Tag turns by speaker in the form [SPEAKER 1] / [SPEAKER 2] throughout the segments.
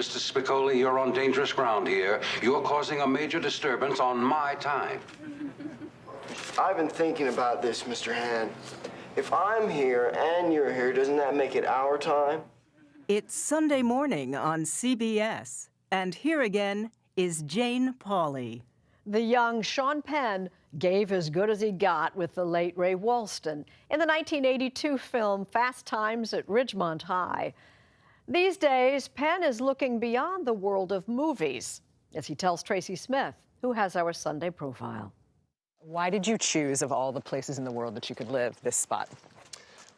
[SPEAKER 1] Mr. Spicoli, you're on dangerous ground here. You're causing a major disturbance on my time.
[SPEAKER 2] I've been thinking about this, Mr. Hand. If I'm here and you're here, doesn't that make it our time?
[SPEAKER 3] It's Sunday morning on CBS, and here again is Jane Pauley.
[SPEAKER 4] The young Sean Penn gave as good as he got with the late Ray Walston in the 1982 film Fast Times at Ridgemont High. These days, Penn is looking beyond the world of movies, as he tells Tracy Smith, who has our Sunday profile.
[SPEAKER 5] Why did you choose, of all the places in the world that you could live, this spot?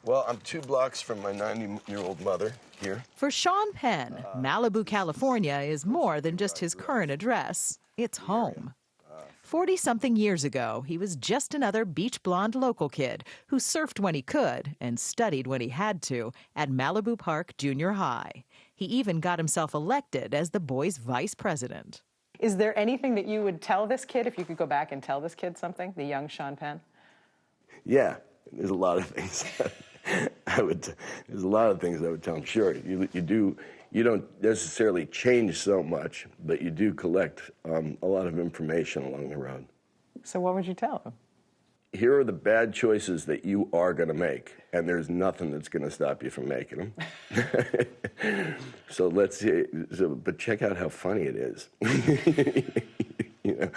[SPEAKER 2] Well, I'm 2 blocks from my 90-year-old mother here.
[SPEAKER 6] For Sean Penn, Malibu, California is more than just his current address. It's home. 40-something years ago, he was just another beach blonde local kid who surfed when he could and studied when he had to at Malibu Park Junior High. He even got himself elected as the boys' vice president.
[SPEAKER 5] Is there anything that you would tell this kid, if you could go back and tell this kid something, the young Sean Penn?
[SPEAKER 2] Yeah, there's a lot of things there's a lot of things I would tell him. Sure, you don't necessarily change so much, but you do collect a lot of information along the road.
[SPEAKER 5] So what would you tell him?
[SPEAKER 2] Here are the bad choices that you are going to make, and there's nothing that's going to stop you from making them. So let's see. But check out how funny it is. You know,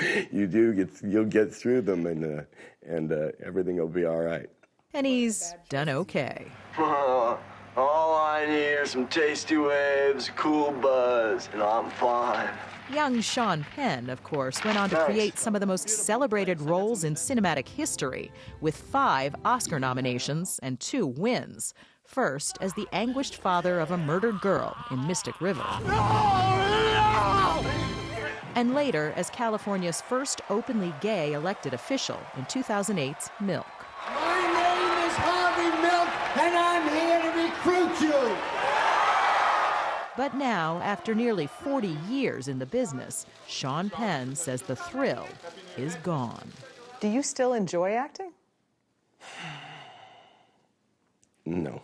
[SPEAKER 2] you'll get through them, and everything will be all right.
[SPEAKER 6] And he's done okay.
[SPEAKER 2] All I need are some tasty waves, cool buzz, and I'm fine.
[SPEAKER 6] Young Sean Penn, of course, went on to create some of the most celebrated roles in cinematic history, with 5 Oscar nominations and 2 wins. First, as the anguished father of a murdered girl in Mystic River. And later, as California's first openly gay elected official in 2008's Milk.
[SPEAKER 7] My name is Harvey Milk, and I'm here to recruit you.
[SPEAKER 6] But now, after nearly 40 years in the business, Sean Penn says the thrill is gone.
[SPEAKER 5] Do you still enjoy acting?
[SPEAKER 2] No.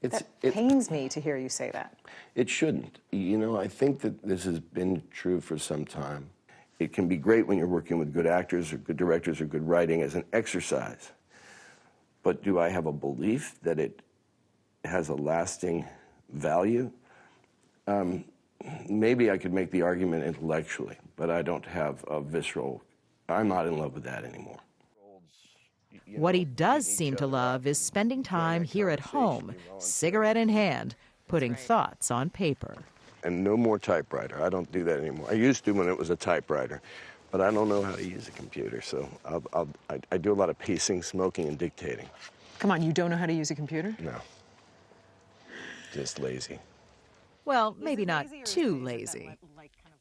[SPEAKER 5] It pains me to hear you say that.
[SPEAKER 2] It shouldn't. You know, I think that this has been true for some time. It can be great when you're working with good actors or good directors or good writing as an exercise. But do I have a belief that it has a lasting value? Maybe I could make the argument intellectually, but I don't have a visceral, I'm not in love with that anymore.
[SPEAKER 6] What he does seem to love is spending time here at home, cigarette in hand, putting thoughts on paper.
[SPEAKER 2] And no more typewriter. I don't do that anymore. I used to when it was a typewriter, but I don't know how to use a computer, so I do a lot of pacing, smoking, and dictating.
[SPEAKER 5] Come on, you don't know how to use a computer?
[SPEAKER 2] No. Just lazy.
[SPEAKER 6] Well, maybe not too lazy.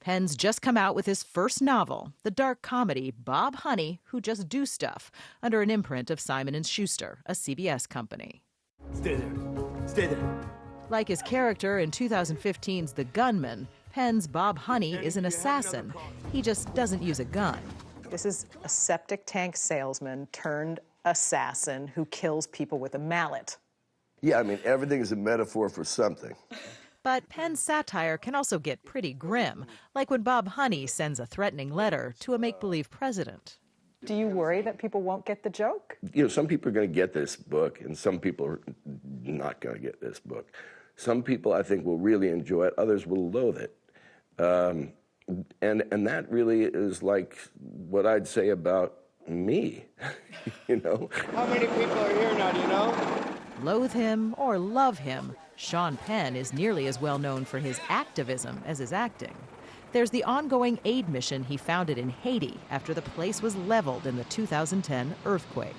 [SPEAKER 6] Penn's just come out with his first novel, the dark comedy Bob Honey, Who Just Do Stuff, under an imprint of Simon & Schuster, a CBS company.
[SPEAKER 7] Stay there. Stay there.
[SPEAKER 6] Like his character in 2015's The Gunman, Penn's Bob Honey is an assassin. He just doesn't use a gun.
[SPEAKER 5] This is a septic tank salesman turned assassin who kills people with a mallet.
[SPEAKER 2] Yeah, I mean, everything is a metaphor for something.
[SPEAKER 6] But Penn's satire can also get pretty grim, like when Bob Honey sends a threatening letter to a make-believe president.
[SPEAKER 5] Do you worry that people won't get the joke?
[SPEAKER 2] You know, some people are going to get this book, and some people are not going to get this book. Some people, I think, will really enjoy it. Others will loathe it. And that really is like what I'd say about me, you know?
[SPEAKER 7] How many people are here now, do you know?
[SPEAKER 6] Loathe him or love him, Sean Penn is nearly as well known for his activism as his acting. There's the ongoing aid mission he founded in Haiti after the place was leveled in the 2010 earthquake.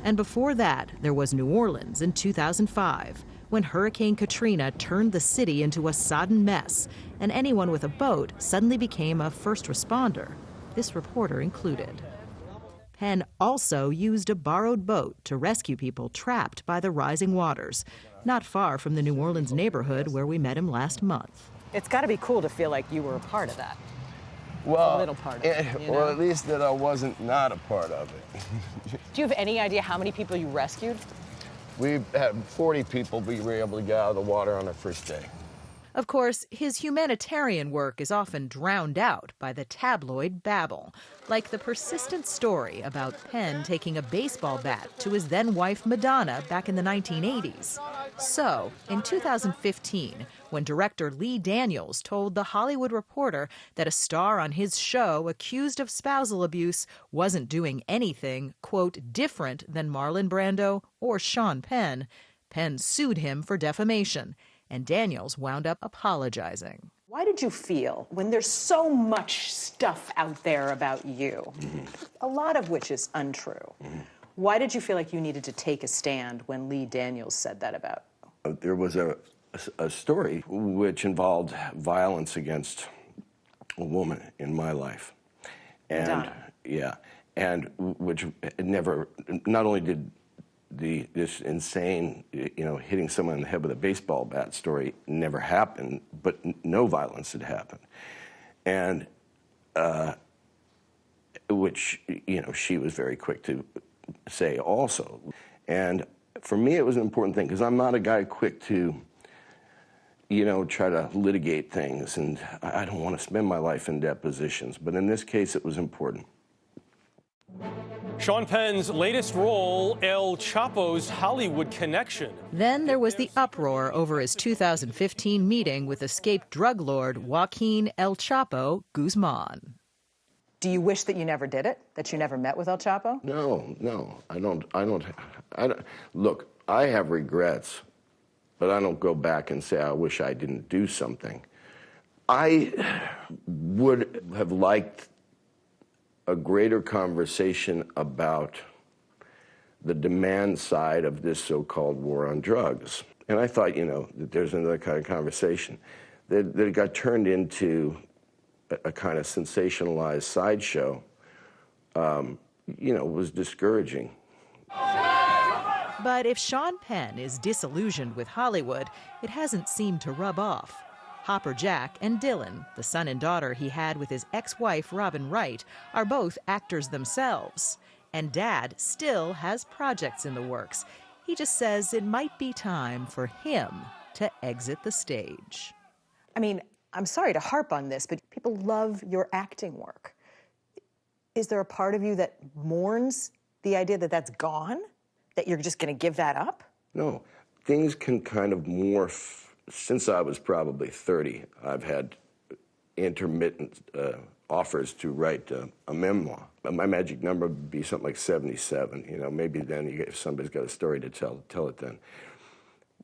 [SPEAKER 6] And before that, there was New Orleans in 2005, when Hurricane Katrina turned the city into a sodden mess, and anyone with a boat suddenly became a first responder, this reporter included. Penn also used a borrowed boat to rescue people trapped by the rising waters, not far from the New Orleans neighborhood where we met him last month.
[SPEAKER 5] It's got to be cool to feel like you were a part of that.
[SPEAKER 2] Well,
[SPEAKER 5] a little part of it, you know?
[SPEAKER 2] Or at least that I wasn't not a part of it.
[SPEAKER 5] Do you have any idea how many people you rescued?
[SPEAKER 2] We had 40 people we were able to get out of the water on our first day.
[SPEAKER 6] Of course, his humanitarian work is often drowned out by the tabloid babble, like the persistent story about Penn taking a baseball bat to his then-wife Madonna back in the 1980s. So, in 2015, when director Lee Daniels told The Hollywood Reporter that a star on his show accused of spousal abuse wasn't doing anything, quote, different than Marlon Brando or Sean Penn, Penn sued him for defamation, and Daniels wound up apologizing.
[SPEAKER 5] Why did you feel, when there's so much stuff out there about you, a lot of which is untrue, why did you feel like you needed to take a stand when Lee Daniels said that about you?
[SPEAKER 2] There was a story which involved violence against a woman in my life. And
[SPEAKER 5] Madonna.
[SPEAKER 2] yeah, and which never, not only did this insane, hitting someone in the head with a baseball bat story never happened, but no violence had happened. And which, she was very quick to say also. And for me, it was an important thing, because I'm not a guy quick to, try to litigate things, and I don't want to spend my life in depositions. But in this case, it was important.
[SPEAKER 8] Sean Penn's latest role, El Chapo's Hollywood connection.
[SPEAKER 6] Then there was the uproar over his 2015 meeting with escaped drug lord Joaquin El Chapo Guzman.
[SPEAKER 5] Do you wish that you never did it? That you never met with El Chapo?
[SPEAKER 2] No, I don't. Look, I have regrets, but I don't go back and say I wish I didn't do something. I would have liked a greater conversation about the demand side of this so-called war on drugs. And I thought, that there's another kind of conversation. That it got turned into a kind of sensationalized sideshow, was discouraging.
[SPEAKER 6] But if Sean Penn is disillusioned with Hollywood, it hasn't seemed to rub off. Hopper Jack and Dylan, the son and daughter he had with his ex-wife Robin Wright, are both actors themselves. And Dad still has projects in the works. He just says it might be time for him to exit the stage.
[SPEAKER 5] I mean, I'm sorry to harp on this, but people love your acting work. Is there a part of you that mourns the idea that that's gone? That you're just going to give that up?
[SPEAKER 2] No, things can kind of morph. Since I was probably 30, I've had intermittent offers to write a memoir. My magic number would be something like 77. Maybe then if somebody's got a story to tell it then.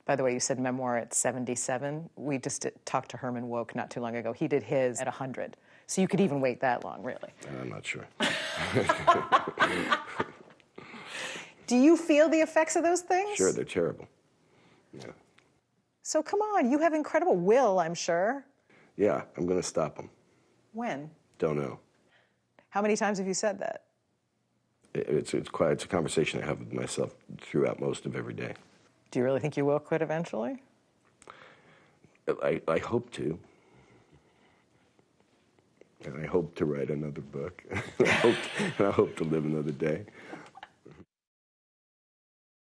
[SPEAKER 5] By the way, you said memoir at 77. We just talked to Herman Wouk not too long ago. He did his at 100. So you could even wait that long, really.
[SPEAKER 2] I'm not sure.
[SPEAKER 5] Do you feel the effects of those things?
[SPEAKER 2] Sure, they're terrible. Yeah.
[SPEAKER 5] So come on, you have incredible will, I'm sure.
[SPEAKER 2] Yeah, I'm going to stop them.
[SPEAKER 5] When?
[SPEAKER 2] Don't know.
[SPEAKER 5] How many times have you said that?
[SPEAKER 2] It's a conversation I have with myself throughout most of every day.
[SPEAKER 5] Do you really think you will quit eventually?
[SPEAKER 2] I hope to. And I hope to write another book. I hope to live another day.